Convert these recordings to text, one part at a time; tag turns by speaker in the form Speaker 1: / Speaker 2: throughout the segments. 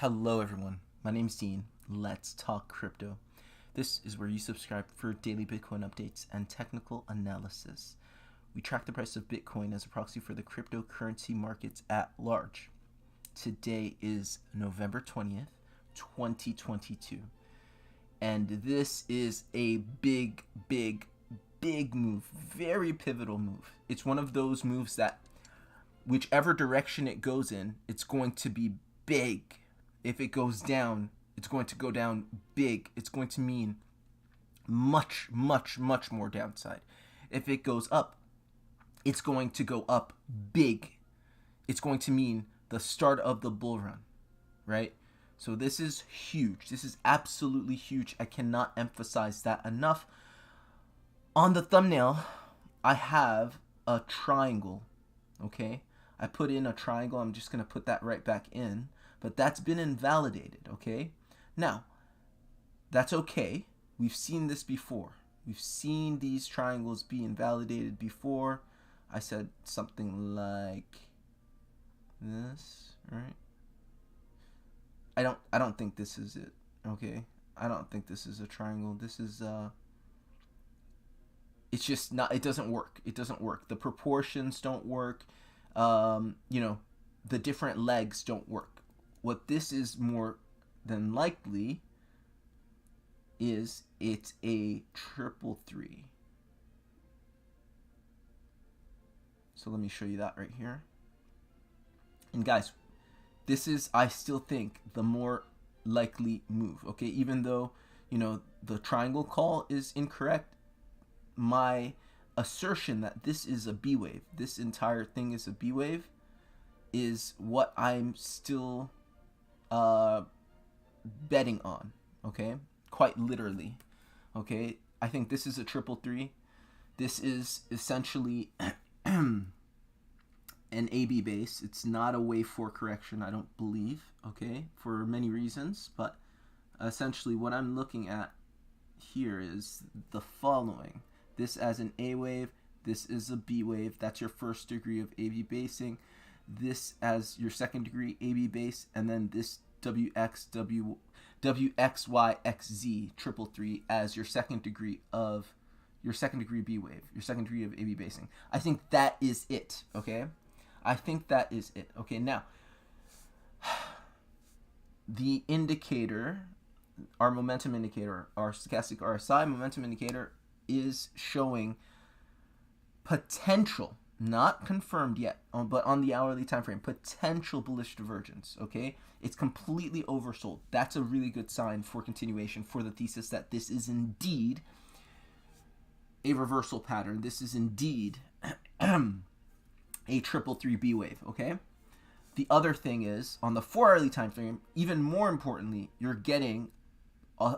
Speaker 1: Hello everyone, my name is Dean. Let's talk crypto. This is where you subscribe for daily Bitcoin updates and technical analysis. We track the price of Bitcoin as a proxy for the cryptocurrency markets at large. Today is November 20th, 2022. And this is a big move, very pivotal move. It's one of those moves that whichever direction it goes in, it's going to be big. If it goes down, it's going to go down big. It's going to mean much more downside. If it goes up, it's going to go up big. It's going to mean the start of the bull run, right? So this is huge. This is absolutely huge. I cannot emphasize that enough. On the thumbnail, I have a triangle, okay? I put in a triangle. I'm just going to put that right back in. But that's been invalidated, okay? Now, that's okay. We've seen this before. We've seen these triangles be invalidated before. I said something like this, right? I don't think this is it, okay? I don't think this is a triangle. This is it's just not, it doesn't work. It doesn't work. The proportions don't work. The different legs don't work. What this is more than likely is it's a 333. So let me show you that right here. And guys, this is, I still think, the more likely move, okay? Even though, the triangle call is incorrect, my assertion that this is a B wave, this entire thing is a B wave, is what I'm still betting on, okay? Quite literally, okay? I think this is a 333. This is essentially an AB base. It's not a wave 4 correction, I don't believe, okay? For many reasons, but essentially what I'm looking at here is the following. This as an A wave, this is a B wave. That's your first degree of AB basing. This as your second degree AB base, and then this WXYXZ 333 as your second degree B wave, your second degree of AB basing. I think that is it, okay? I think that is it. Okay, now the indicator, our momentum indicator, our stochastic RSI momentum indicator is showing potential, not confirmed yet, but on the hourly time frame, potential bullish divergence, okay? It's completely oversold. That's a really good sign for continuation for the thesis that this is indeed a reversal pattern. This is indeed a 333 B wave, okay? The other thing is, on the 4-hourly time frame, even more importantly, you're getting,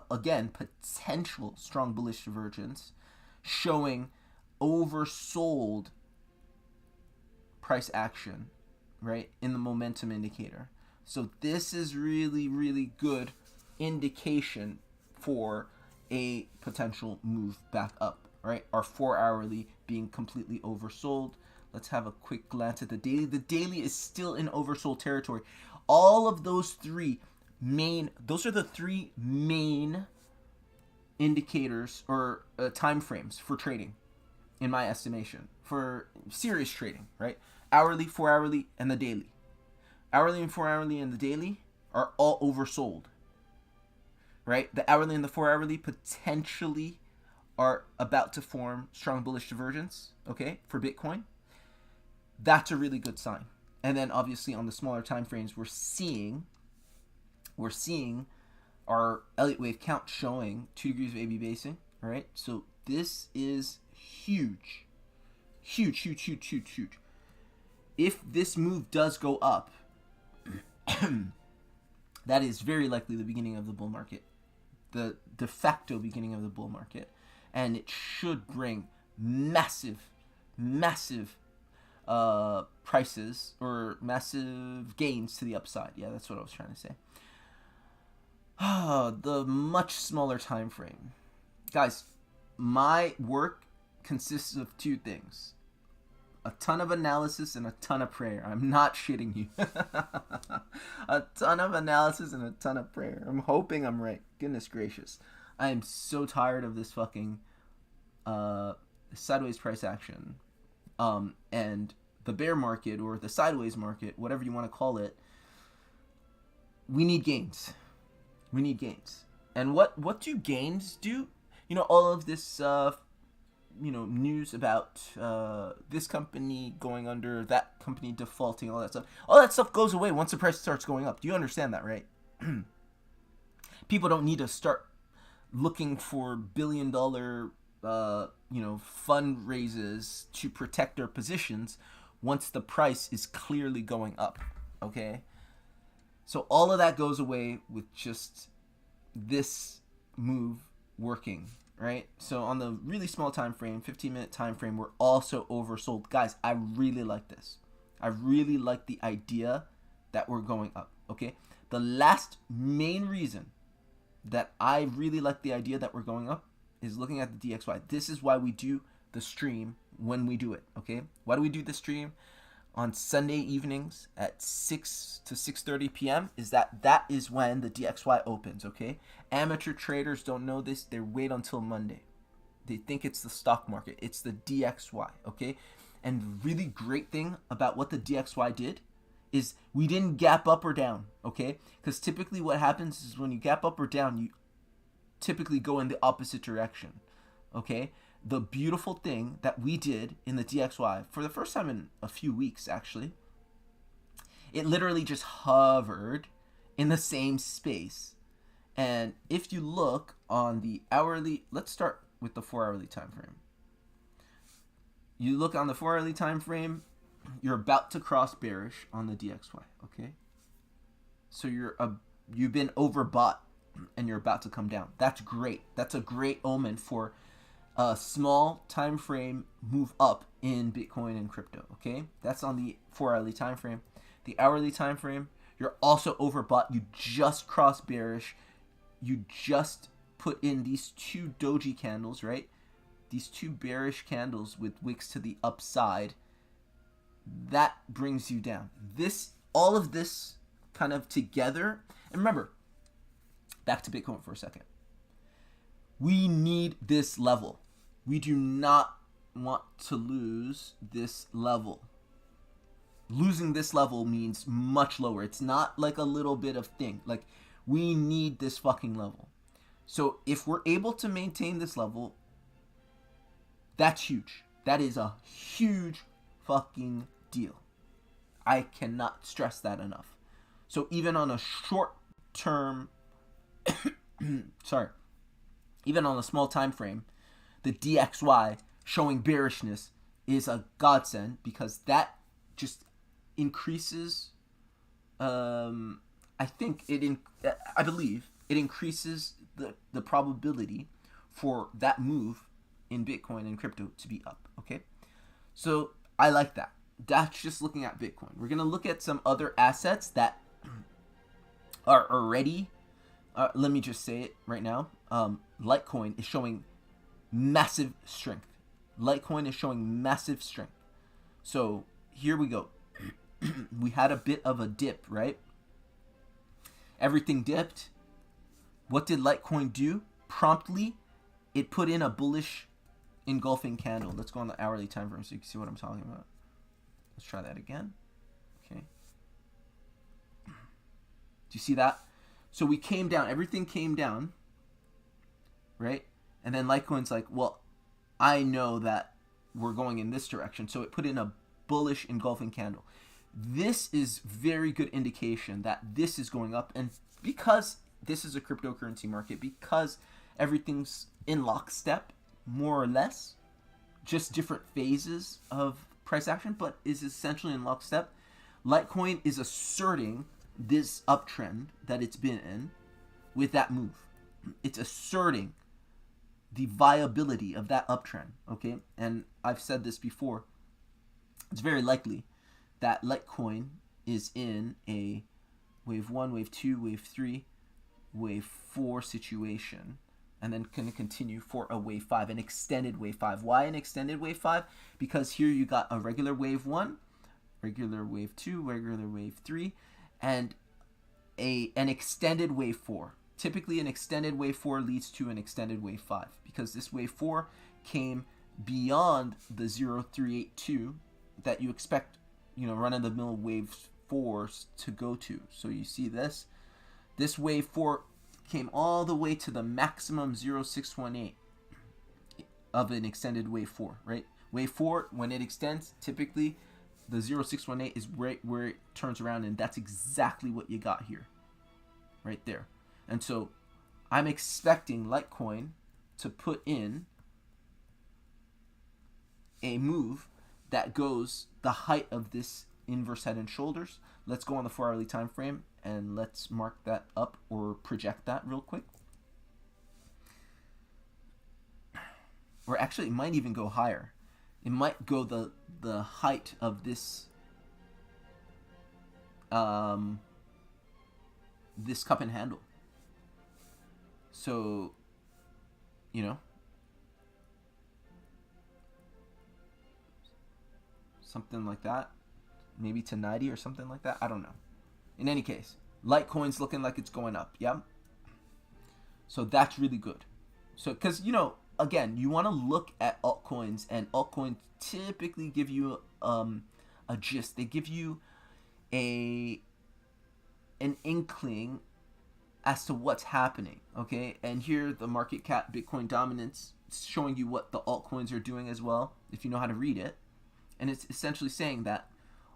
Speaker 1: again, potential strong bullish divergence showing oversold price action, right, in the momentum indicator. So this is really good indication for a potential move back up, right? Our 4-hourly being completely oversold. Let's have a quick glance at the daily. The daily is still in oversold territory. All of those those are the three main indicators or time frames for trading, in my estimation, for serious trading, right? Hourly, 4-hourly, and the daily. Hourly and 4-hourly and the daily are all oversold, right? The hourly and the 4-hourly potentially are about to form strong bullish divergence, okay, for Bitcoin. That's a really good sign. And then obviously on the smaller time frames, we're seeing our Elliott wave count showing 2 degrees of AB basing, all right? So this is huge. If this move does go up, that is very likely the beginning of the bull market, the de facto beginning of the bull market, and it should bring massive prices or massive gains to the upside. Yeah, that's what I was trying to say. The much smaller time frame, guys. My work consists of two things: a ton of analysis and a ton of prayer. I'm not shitting you. A ton of analysis and a ton of prayer. I'm hoping I'm right. Goodness gracious. I am so tired of this fucking sideways price action. And the bear market or the sideways market, whatever you want to call it. We need gains. We need gains. And what do gains do? You know, all of this news about this company going under, that company defaulting, all that stuff goes away once the price starts going up. Do you understand that, right? People don't need to start looking for billion-dollar fundraisers to protect their positions once the price is clearly going up. Okay, so all of that goes away with just this move working. Right? So on the really small time frame, 15-minute time frame, we're also oversold. Guys, I really like this. I really like the idea that we're going up. Okay? The last main reason that I really like the idea that we're going up is looking at the DXY. This is why we do the stream when we do it. Okay? Why do we do the stream on Sunday evenings at 6 to 6:30 p.m. is that is when the DXY opens, okay? Amateur traders don't know this. They wait until Monday. They think it's the stock market. It's the DXY, okay? And the really great thing about what the DXY did is we didn't gap up or down, okay? Because typically what happens is when you gap up or down, you typically go in the opposite direction, okay? The beautiful thing that we did in the DXY for the first time in a few weeks, actually, it literally just hovered in the same space. And if you look on the hourly, let's start with the 4-hourly time frame. You look on the 4-hourly time frame, you're about to cross bearish on the DXY, okay? So you've been overbought and you're about to come down. That's great. That's a great omen for a small time frame move up in Bitcoin and crypto, okay? That's on the 4-hourly time frame. The hourly time frame, you're also overbought. You just crossed bearish. You just put in these 2 doji candles, right? These 2 bearish candles with wicks to the upside. That brings you down. All of this kind of together. And remember, back to Bitcoin for a second. We need this level. We do not want to lose this level. Losing this level means much lower. It's not like a little bit of thing. Like, we need this fucking level. So if we're able to maintain this level, that's huge. That is a huge fucking deal. I cannot stress that enough. So even on a short term, even on a small time frame, the DXY showing bearishness is a godsend because that just increases. I believe it increases the probability for that move in Bitcoin and crypto to be up. Okay, so I like that. That's just looking at Bitcoin. We're gonna look at some other assets that are already. Let me just say it right now. Litecoin is showing massive strength. Litecoin is showing massive strength. So here we go. We had a bit of a dip, right? Everything dipped. What did Litecoin do? Promptly, it put in a bullish engulfing candle. Let's go on the hourly time frame so you can see what I'm talking about. Let's try that again. Okay. Do you see that? So we came down. Everything came down, right? And then Litecoin's like, well, I know that we're going in this direction. So it put in a bullish engulfing candle. This is very good indication that this is going up. And because this is a cryptocurrency market, because everything's in lockstep, more or less, just different phases of price action, but is essentially in lockstep, Litecoin is asserting this uptrend that it's been in with that move. It's asserting the viability of that uptrend, okay? And I've said this before. It's very likely that Litecoin is in a wave 1, wave 2, wave 3, wave 4 situation and then going to continue for a wave 5, an extended wave 5. Why an extended wave 5? Because here you got a regular wave 1, regular wave 2, regular wave 3, and an extended wave 4. Typically, an extended wave 4 leads to an extended wave 5 because this wave 4 came beyond the 0382 that you expect, run-of-the-mill wave 4s to go to. So you see this wave 4 came all the way to the maximum 0618 of an extended wave 4, right? Wave 4, when it extends, typically the 0618 is right where it turns around, and that's exactly what you got here, right there. And so I'm expecting Litecoin to put in a move that goes the height of this inverse head and shoulders. Let's go on the 4-hourly time frame and let's mark that up or project that real quick. Or actually, it might even go higher. It might go the height of this this cup and handle. So, something like that, maybe to 90 or something like that. I don't know. In any case, Litecoin's looking like it's going up. Yeah. So that's really good. So, because again, you want to look at altcoins, and altcoins typically give you a gist. They give you an inkling as to what's happening. Okay, and here the market cap Bitcoin dominance is showing you what the altcoins are doing as well, if you know how to read it. And it's essentially saying that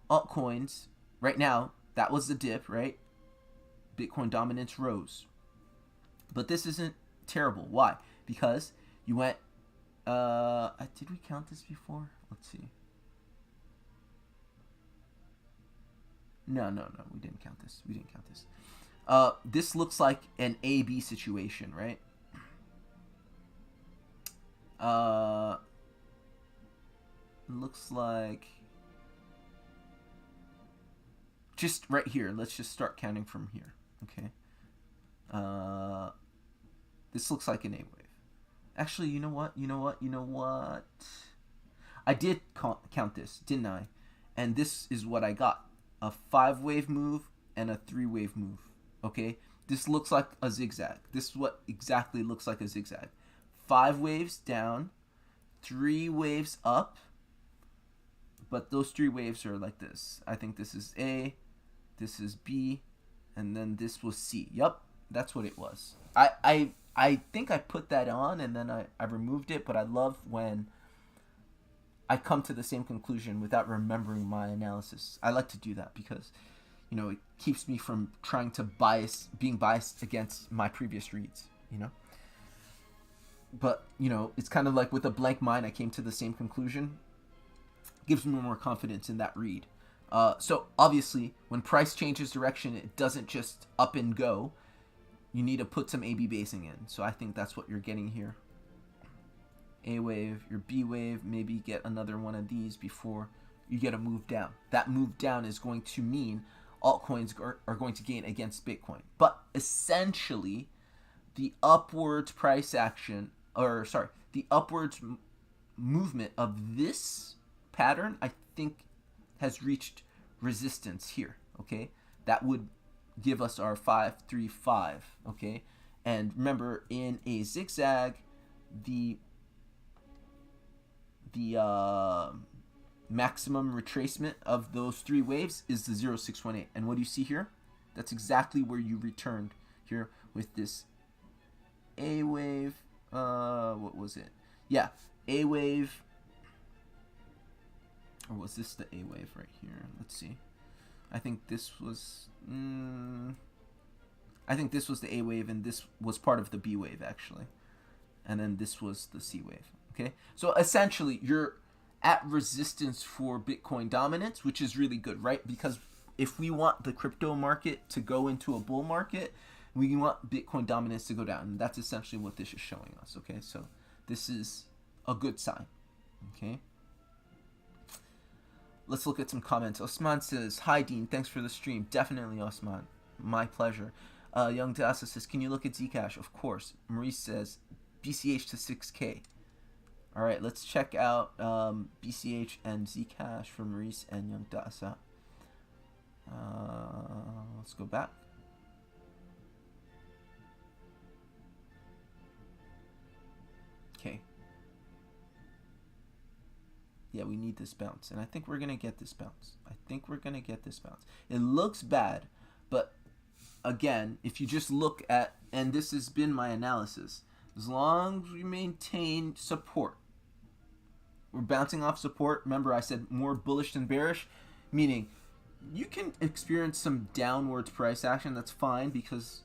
Speaker 1: altcoins right now, that was the dip, right? Bitcoin dominance rose. But this isn't terrible. Why? Because you went, did we count this before? Let's see. No, we didn't count this. This looks like an A-B situation, right? Looks like just right here. Let's just start counting from here. Okay. This looks like an A wave. Actually, you know what? I did count this, didn't I? And this is what I got. A 5-wave move and a 3-wave move. Okay? This looks like a zigzag. This is what exactly looks like a zigzag. 5 waves down, 3 waves up, but those 3 waves are like this. I think this is A, this is B, and then this was C. Yep, that's what it was. I think I put that on and then I removed it, but I love when I come to the same conclusion without remembering my analysis. I like to do that because, it keeps me from trying to being biased against my previous reads, But, it's kind of like with a blank mind, I came to the same conclusion. Gives me more confidence in that read. So, obviously, when price changes direction, it doesn't just up and go. You need to put some A-B basing in. So, I think that's what you're getting here. A wave, your B wave, maybe get another one of these before you get a move down. That move down is going to mean altcoins are going to gain against Bitcoin. But essentially, the upwards price action, the upwards movement of this pattern, I think, has reached resistance here. Okay, that would give us our 535. Okay, and remember, in a zigzag, the maximum retracement of those 3 waves is the 0618. And what do you see here? That's exactly where you returned here with this A wave. What was it? Yeah, A wave. Or was this the A wave right here? Let's see. I think this was the A wave, and this was part of the B wave actually. And then this was the C wave. Okay? So essentially you're at resistance for Bitcoin dominance, which is really good, right? Because if we want the crypto market to go into a bull market, we want Bitcoin dominance to go down. And that's essentially what this is showing us. Okay? So this is a good sign. Okay? Let's look at some comments. Osman says, "Hi Dean, thanks for the stream." Definitely, Osman. My pleasure. Young Dasa says, "Can you look at Zcash?" Of course. Maurice says, BCH to 6K. All right, let's check out BCH and Zcash from Maurice and Young Dasa. Let's go back. Okay. Yeah, we need this bounce, and I think we're gonna get this bounce. It looks bad, but again, if you just look at, and this has been my analysis, as long as we maintain support, we're bouncing off support. Remember, I said more bullish than bearish, meaning you can experience some downwards price action. That's fine because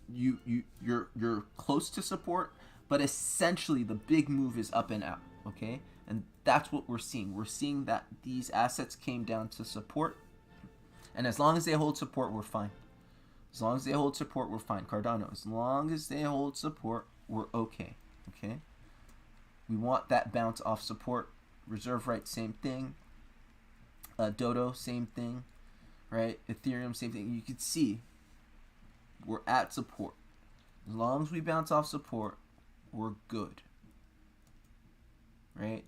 Speaker 1: you're close to support, but essentially the big move is up and out. Okay, and that's what we're seeing. We're seeing that these assets came down to support, and as long as they hold support, we're fine. Cardano, as long as they hold support, we're okay. Okay. We want that bounce off support. Reserve right, same thing. Dodo, same thing. Right? Ethereum, same thing. You can see we're at support. As long as we bounce off support, we're good. Right?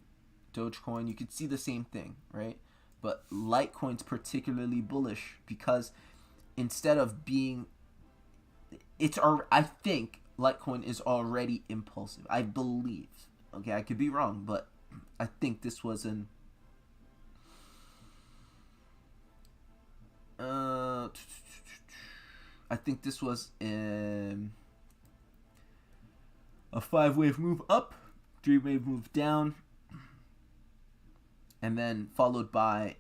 Speaker 1: Dogecoin, you can see the same thing, right? But Litecoin's particularly bullish because instead of being, I think Litecoin is already impulsive. I believe. Okay, I could be wrong, but I think this was a 5-wave move up, 3-wave move down, and then followed by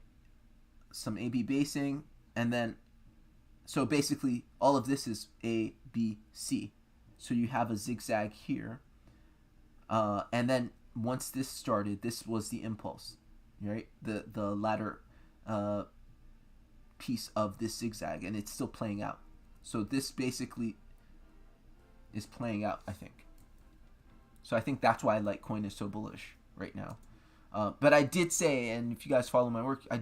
Speaker 1: some AB basing, and then so basically all of this is A, B, C. So you have a zigzag here. And then once this started, this was the impulse, right? The latter piece of this zigzag, and it's still playing out. So this basically is playing out, I think. So I think that's why Litecoin is so bullish right now. But I did say, and if you guys follow my work, I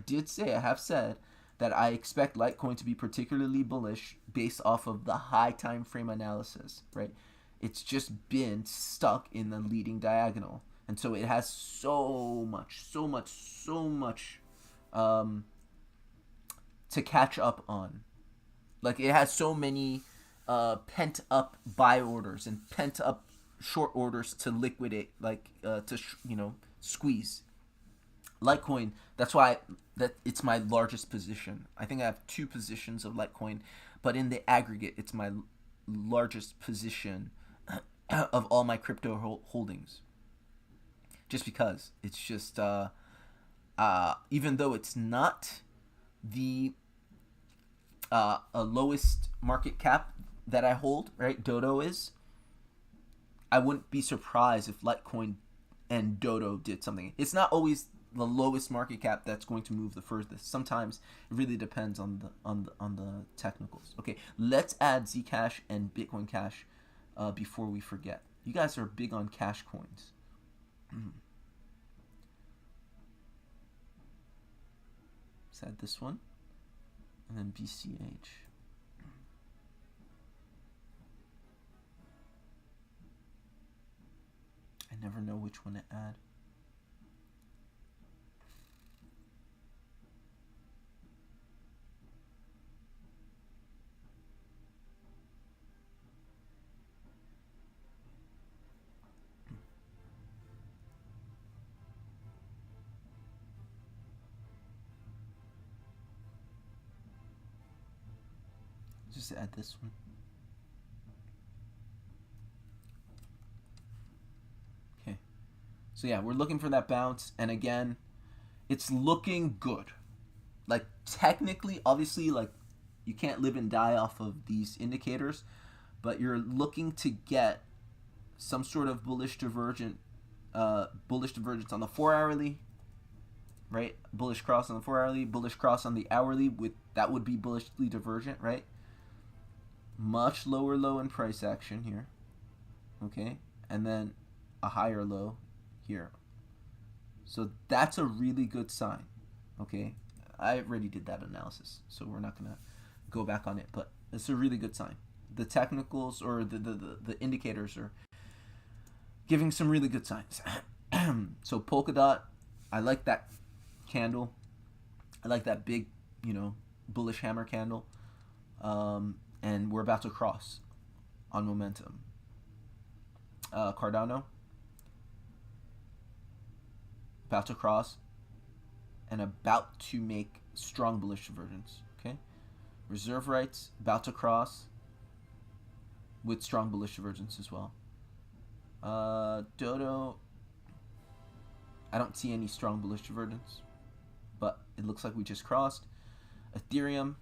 Speaker 1: have said that I expect Litecoin to be particularly bullish based off of the high time frame analysis, right? It's just been stuck in the leading diagonal, and so it has so much to catch up on. Like, it has so many pent up buy orders and pent up short orders to liquidate, like squeeze. Litecoin, that's why it's my largest position. I think I have 2 positions of Litecoin, but in the aggregate, it's my largest position of all my crypto holdings, just because it's just even though it's not the lowest market cap that I hold, right? Dodo is. I wouldn't be surprised if Litecoin and Dodo did something. It's not always the lowest market cap that's going to move the furthest. Sometimes it really depends on the technicals. Okay, let's add Zcash and Bitcoin Cash before we forget. You guys are big on cash coins. Let's add this one, and then BCH. I never know which one to add. Just add this one. Okay. So yeah, we're looking for that bounce, and again, it's looking good. Like, technically, obviously, like, you can't live and die off of these indicators, but you're looking to get some sort of bullish divergence on the 4-hourly, right? Bullish cross on the 4-hourly, bullish cross on the hourly, that would be bullishly divergent, right? Much lower low in price action here, okay, and then a higher low here. So that's a really good sign, okay. I already did that analysis, so we're not gonna go back on it, but it's a really good sign. The technicals or the indicators are giving some really good signs. So Polkadot, I like that candle. I like that big, bullish hammer candle. And we're about to cross on momentum. Cardano, about to cross and about to make strong bullish divergence. Okay, reserve rights about to cross with strong bullish divergence as well. Dodo, I don't see any strong bullish divergence, but it looks like we just crossed. Ethereum,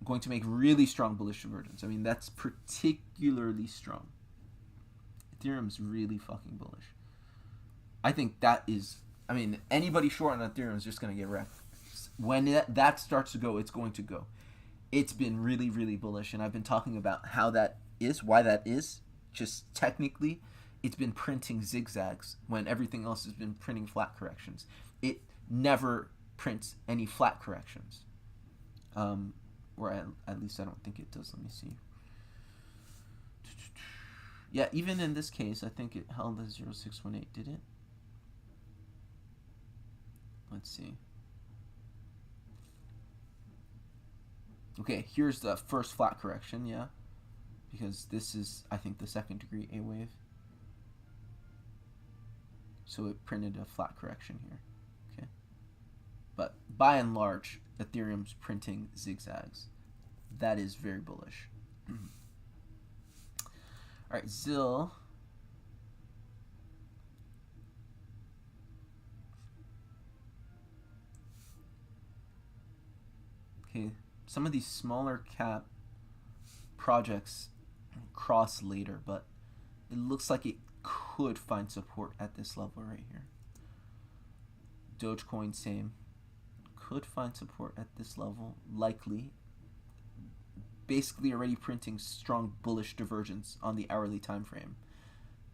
Speaker 1: going to make really strong bullish divergence. I mean, that's particularly strong. Ethereum's really fucking bullish. I think that is, anybody short on Ethereum is just going to get wrecked. When that starts to go, it's going to go. It's been really, really bullish, and I've been talking about how that is, why that is. Just technically, it's been printing zigzags when everything else has been printing flat corrections. It never prints any flat corrections. Or at least I don't think it does. Let me see. Yeah, even in this case, I think it held as 0618, did it? Let's see. Okay, here's the first flat correction, yeah. Because this is, I think, the second degree A wave. So it printed a flat correction here. Okay. But by and large, Ethereum's printing zigzags. That is very bullish. All right, ZIL. Okay, some of these smaller cap projects cross later, but it looks like it could find support at this level right here. Dogecoin, same. Could find support at this level, likely. Basically already printing strong bullish divergence on the hourly time frame.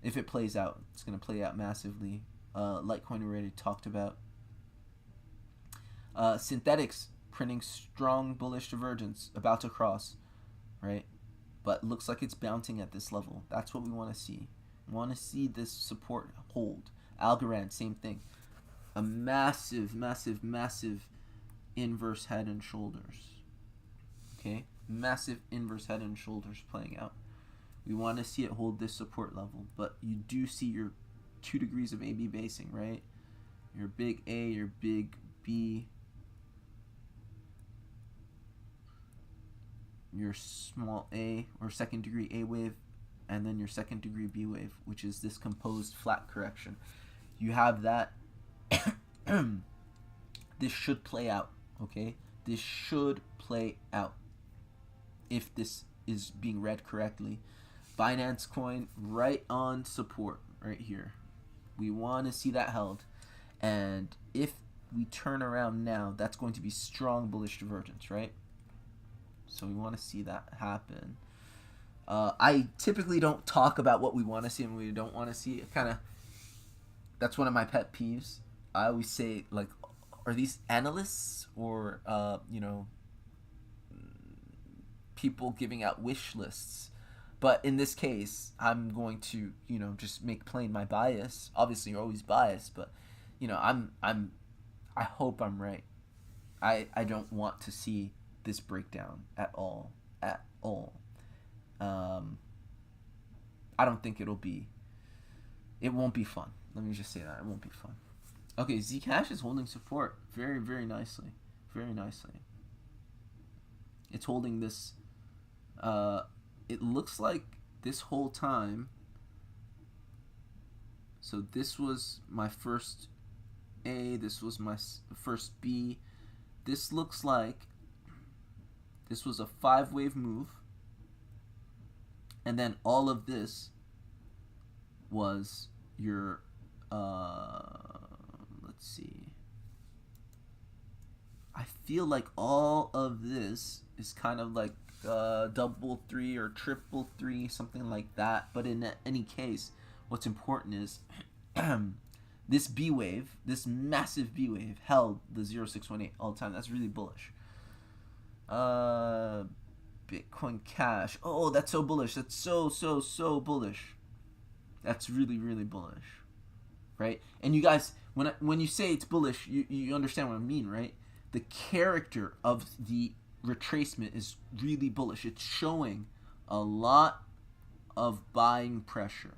Speaker 1: If it plays out, it's going to play out massively. Litecoin we already talked about. Synthetics printing strong bullish divergence, about to cross, right? But looks like it's bouncing at this level. That's what we want to see. We want to see this support hold. Algorand, same thing. A massive, massive, massive inverse head and shoulders. Okay? Massive inverse head and shoulders playing out. We want to see it hold this support level, but you do see your 2 degrees of AB basing, right? Your big A, your big B, your small A or second degree A wave, and then your second degree B wave, which is this composed flat correction. You have that. This should play out, okay? This should play out if this is being read correctly. Binance coin right on support right here. We want to see that held. And if we turn around now, that's going to be strong bullish divergence, right? So we want to see that happen. I typically don't talk about what we want to see and what we don't want to see. That's one of my pet peeves. I always say, like, are these analysts or, people giving out wish lists? But in this case, I'm going to, just make plain my bias. Obviously, you're always biased, but, I hope I'm right. I don't want to see this breakdown at all. I don't think it won't be fun. Let me just say that. It won't be fun. Okay, Zcash is holding support very, very nicely. Very nicely. It's holding this. It looks like this whole time. So this was my first A. This was my first B. This looks like this was a 5-wave move. And then all of this was your, let's see. I feel like all of this is kind of like double 3 or triple 3, something like that. But in any case, what's important is this B wave, this massive B wave, held the 0618 all the time. That's really bullish. Bitcoin Cash. Oh, that's so bullish. That's so bullish. That's really, really bullish, right? And you guys, when you say it's bullish, you understand what I mean, right? The character of the retracement is really bullish. It's showing a lot of buying pressure.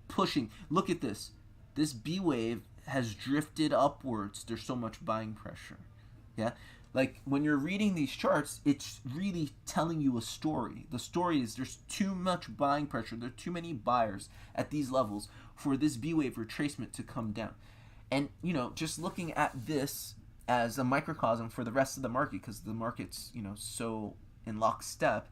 Speaker 1: Pushing. Look at this. This B wave has drifted upwards. There's so much buying pressure. Yeah? Like when you're reading these charts, it's really telling you a story. The story is there's too much buying pressure. There are too many buyers at these levels for this B wave retracement to come down. And, just looking at this as a microcosm for the rest of the market, because the market's, so in lockstep,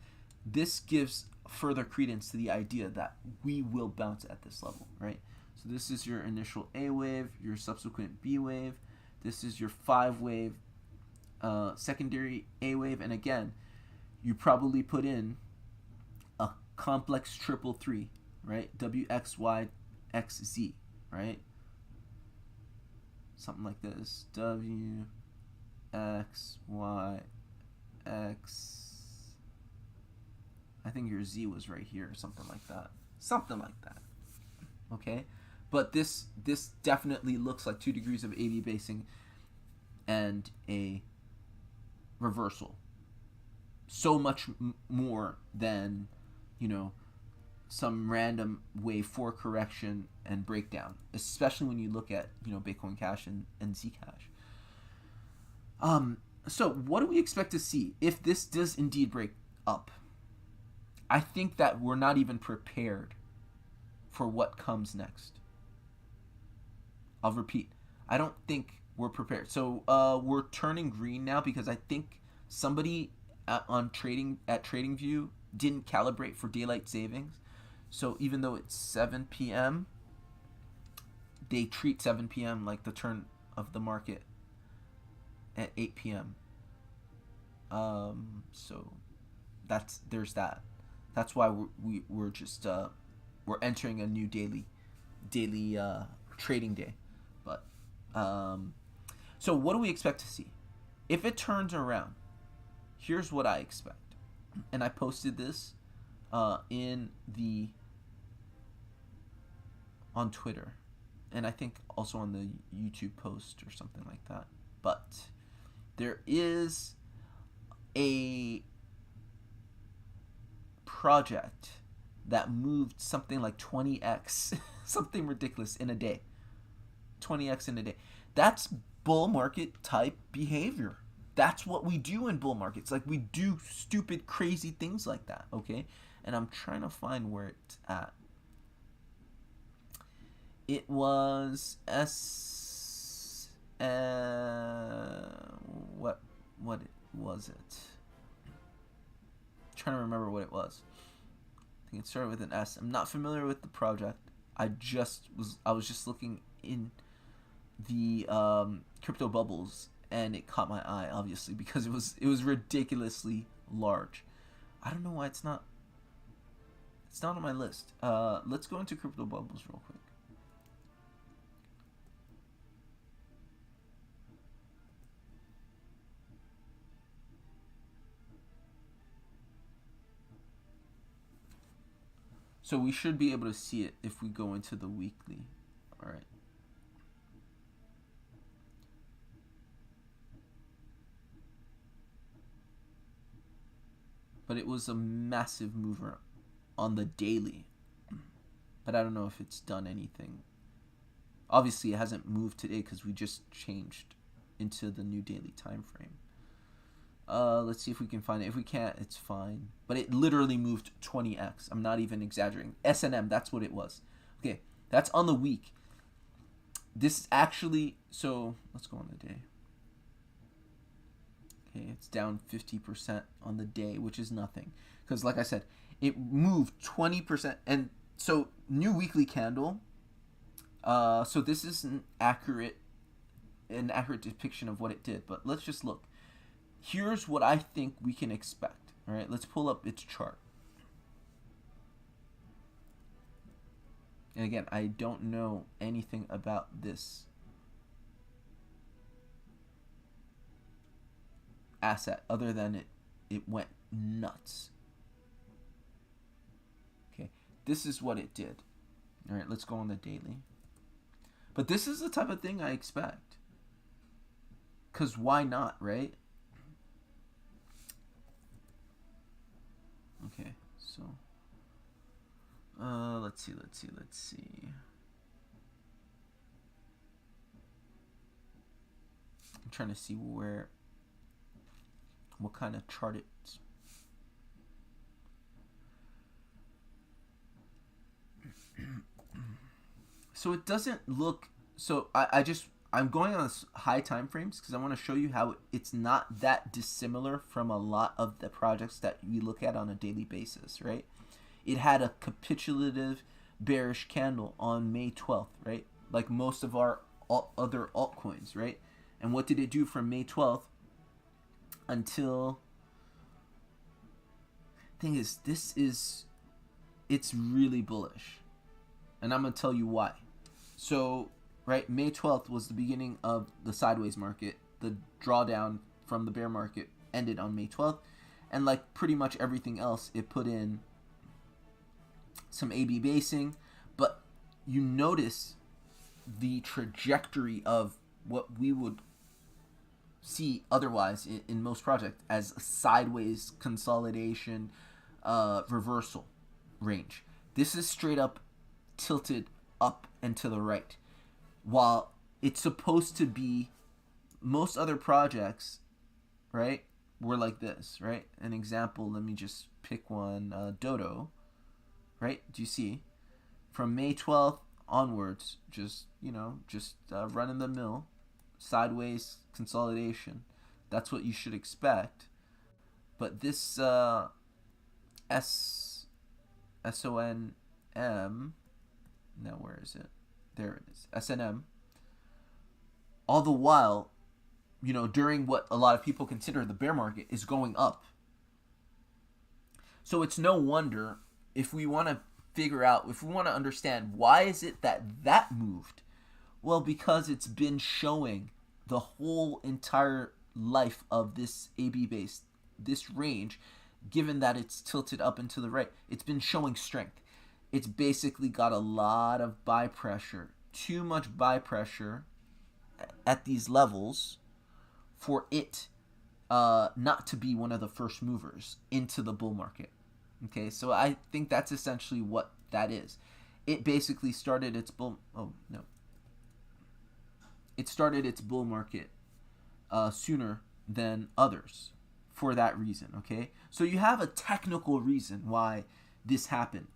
Speaker 1: this gives further credence to the idea that we will bounce at this level, right? So this is your initial A wave, your subsequent B wave. This is your 5-wave secondary A wave. And again, you probably put in a complex triple three, right? W, X, Y, X, Z, right? Something like this. W, X, Y, X. I think your Z was right here or something like that. Something like that. Okay? But this definitely looks like 2 degrees of AV basing and a reversal. So much more than, some random wave 4 correction and breakdown, especially when you look at, Bitcoin Cash and Zcash. So what do we expect to see if this does indeed break up? I think that we're not even prepared for what comes next. I'll repeat. I don't think we're prepared. So we're turning green now because I think somebody at TradingView didn't calibrate for daylight savings. So even though it's 7 p.m., they treat 7 p.m. like the turn of the market at 8 p.m. So there's that. That's why we're just we're entering a new daily trading day. But so what do we expect to see? If it turns around, here's what I expect. And I posted this on Twitter, and I think also on the YouTube post or something like that. But there is a project that moved something like 20x, something ridiculous in a day. 20x in a day. That's bull market type behavior. That's what we do in bull markets. Like, we do stupid, crazy things like that, okay? And I'm trying to find where it's at. It was what was it? I'm trying to remember what it was. I think it started with an S. I'm not familiar with the project. I was just looking in the crypto bubbles, and it caught my eye, obviously, because it was ridiculously large. I don't know why it's not on my list. Let's go into crypto bubbles real quick. So we should be able to see it if we go into the weekly. All right. But it was a massive mover on the daily. But I don't know if it's done anything. Obviously, it hasn't moved today because we just changed into the new daily time frame. Let's see if we can find it. If we can't, it's fine. But it literally moved 20x. I'm not even exaggerating. S&M, that's what it was. Okay, that's on the week. This is actually, so let's go on the day. Okay, it's down 50% on the day, which is nothing. Because like I said, it moved 20%. And so new weekly candle. So this is an accurate depiction of what it did. But let's just look. Here's what I think we can expect. All right, let's pull up its chart. And again, I don't know anything about this asset other than it went nuts. Okay, this is what it did. All right, let's go on the daily. But this is the type of thing I expect. Because why not, right? Okay, so let's see. I'm trying to see what kind of chart it's. So it doesn't look. So I'm going on high time frames because I want to show you how it's not that dissimilar from a lot of the projects that we look at on a daily basis, right? It had a capitulative bearish candle on May 12th, right? Like most of our other altcoins, right? And what did it do from May 12th until... Thing is, it's really bullish. And I'm going to tell you why. So, right, May 12th was the beginning of the sideways market. The drawdown from the bear market ended on May 12th. And like pretty much everything else, it put in some AB basing. But you notice the trajectory of what we would see otherwise in most projects as a sideways consolidation reversal range. This is straight up tilted up and to the right, while it's supposed to be most other projects, right, were like this, right? An example, let me just pick one. Dodo, right? Do you see from May 12th onwards, just run the mill sideways consolidation? That's what you should expect. But this SONM, now where is it? There it is. SNM. All the while, during what a lot of people consider the bear market, is going up. So it's no wonder if we want to understand why is it that moved. Well, because it's been showing the whole entire life of this AB base, this range, given that it's tilted up and to the right, it's been showing strength. It's basically got a lot of buy pressure, too much buy pressure at these levels for it not to be one of the first movers into the bull market. Okay, so I think that's essentially what that is. It basically started its bull... Oh, no. It started its bull market sooner than others for that reason, okay? So you have a technical reason why this happened,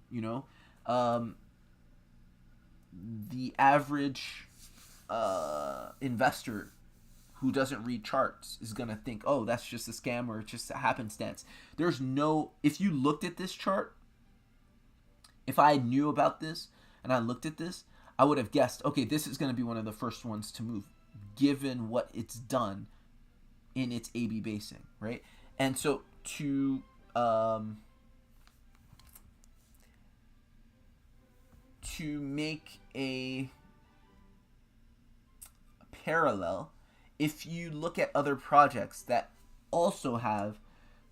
Speaker 1: the average investor who doesn't read charts is going to think, oh, that's just a scam or it's just a happenstance. There's no... If you looked at this chart, if I knew about this and I looked at this, I would have guessed, okay, this is going to be one of the first ones to move, given what it's done in its AB basing, right? And so to make a parallel, if you look at other projects that also have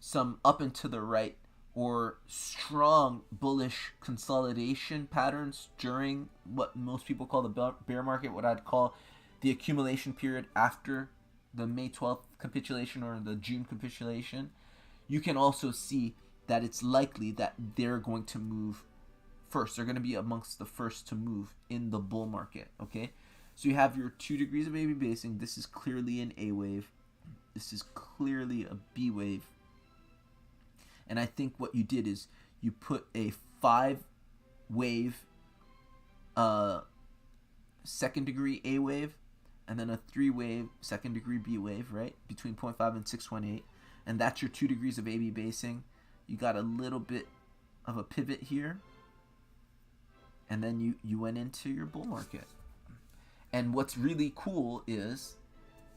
Speaker 1: some up and to the right or strong bullish consolidation patterns during what most people call the bear market, what I'd call the accumulation period after the May 12th capitulation or the June capitulation, you can also see that it's likely that they're going to move first. They're going to be amongst the first to move in the bull market, okay? So you have your 2 degrees of AB basing. This is clearly an A wave. This is clearly a B wave. And I think what you did is you put a 5 wave second degree A wave and then a 3 wave second degree B wave, right? Between 0.5 and 618. And that's your 2 degrees of AB basing. You got a little bit of a pivot here. And then you went into your bull market. And what's really cool is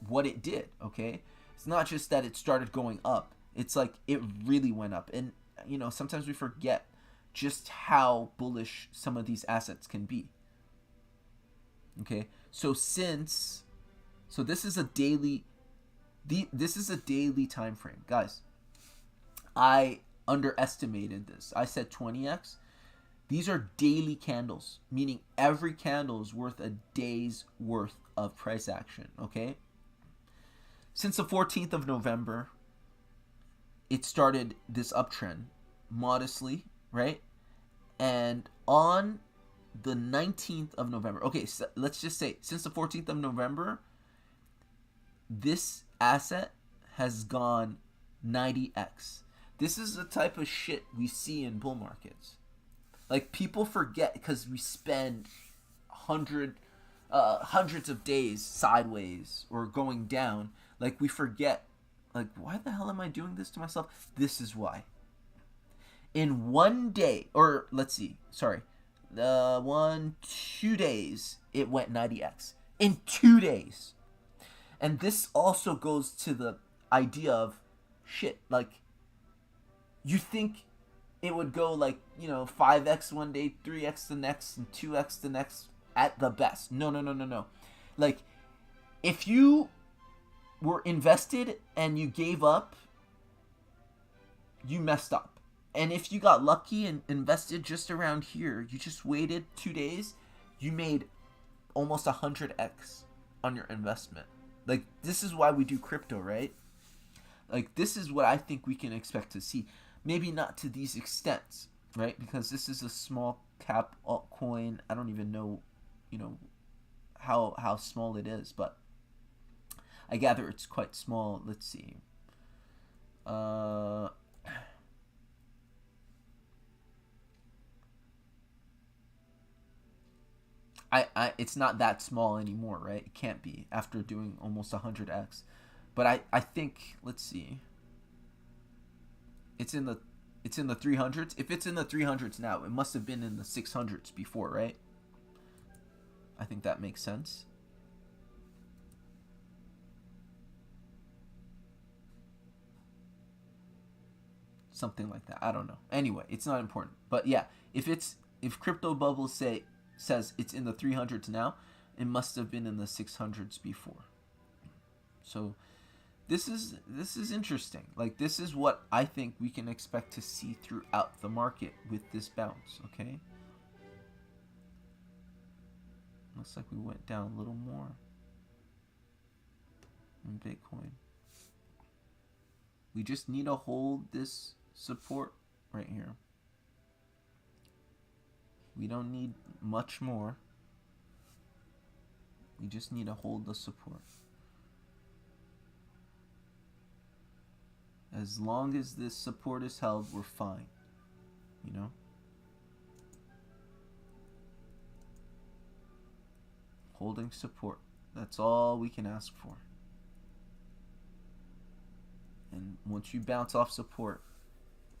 Speaker 1: what it did, okay? It's not just that it started going up. It's like it really went up. And, sometimes we forget just how bullish some of these assets can be. Okay? So this is a daily time frame. Guys, I underestimated this. I said 20x. These are daily candles, meaning every candle is worth a day's worth of price action, okay? Since the 14th of November, it started this uptrend modestly, right? And on the 19th of November, okay, so let's just say since the 14th of November, this asset has gone 90x. This is the type of shit we see in bull markets. Like, people forget because we spend hundreds of days sideways or going down. Like, we forget, like, why the hell am I doing this to myself? This is why. In one day, or let's see, sorry, 2 days, it went 90x. In 2 days. And this also goes to the idea of shit, like, you think it would go like, 5x one day, 3x the next, and 2x the next at the best. No. Like, if you were invested and you gave up, you messed up. And if you got lucky and invested just around here, you just waited 2 days, you made almost 100x on your investment. Like, this is why we do crypto, right? Like, this is what I think we can expect to see. Maybe not to these extents, right? Because this is a small cap altcoin. I don't even know, how small it is, but I gather it's quite small. Let's see. It's not that small anymore, right? It can't be after doing almost 100x. But I think, let's see. It's in the 300s. If it's in the 300s now, it must have been in the 600s before, right? I think that makes sense. Something like that. I don't know. Anyway, it's not important. But yeah, if Crypto Bubble says it's in the 300s now, it must have been in the 600s before. So this is interesting. Like, this is what I think we can expect to see throughout the market with this bounce, okay? Looks like we went down a little more in Bitcoin. We just need to hold this support right here. We don't need much more. We just need to hold the support. As long as this support is held, we're fine. Holding support. That's all we can ask for. And once you bounce off support,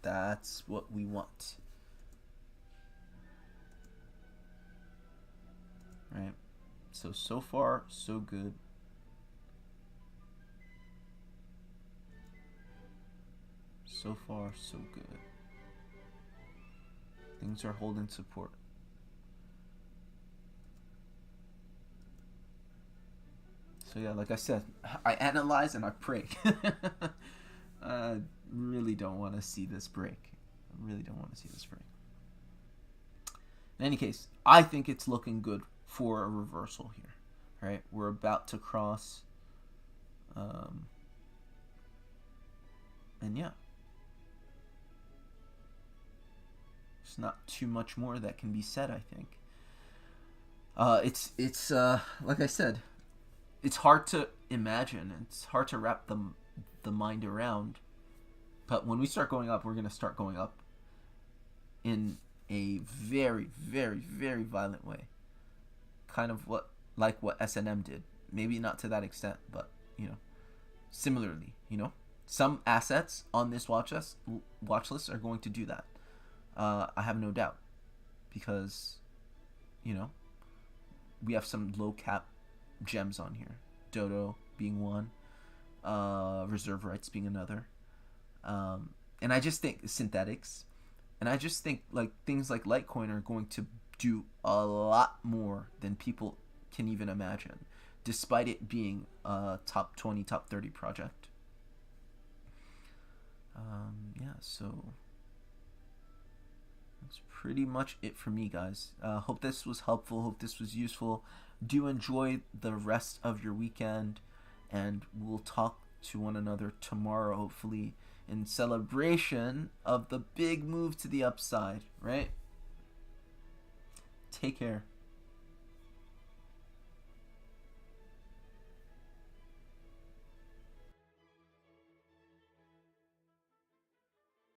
Speaker 1: that's what we want. Right? So far, so good. So far, so good. Things are holding support. So yeah, like I said, I analyze and I pray. I really don't want to see this break. In any case, I think it's looking good for a reversal here. Right? We're about to cross. And yeah. There's not too much more that can be said, I think. It's like I said, it's hard to imagine. It's hard to wrap the mind around. But when we start going up, we're going to start going up in a very, very, very violent way. Kind of what S&M did. Maybe not to that extent, but, similarly, Some assets on this watch list are going to do that. I have no doubt. Because, we have some low cap gems on here. Dodo being one. Reserve rights being another. And I just think synthetics. And I just think like things like Litecoin are going to do a lot more than people can even imagine, despite it being a top 20, top 30 project. Yeah, so That's pretty much it for me, guys. Hope this was helpful. Hope this was useful. Do enjoy the rest of your weekend, and we'll talk to one another tomorrow, hopefully, in celebration of the big move to the upside, right? Take care.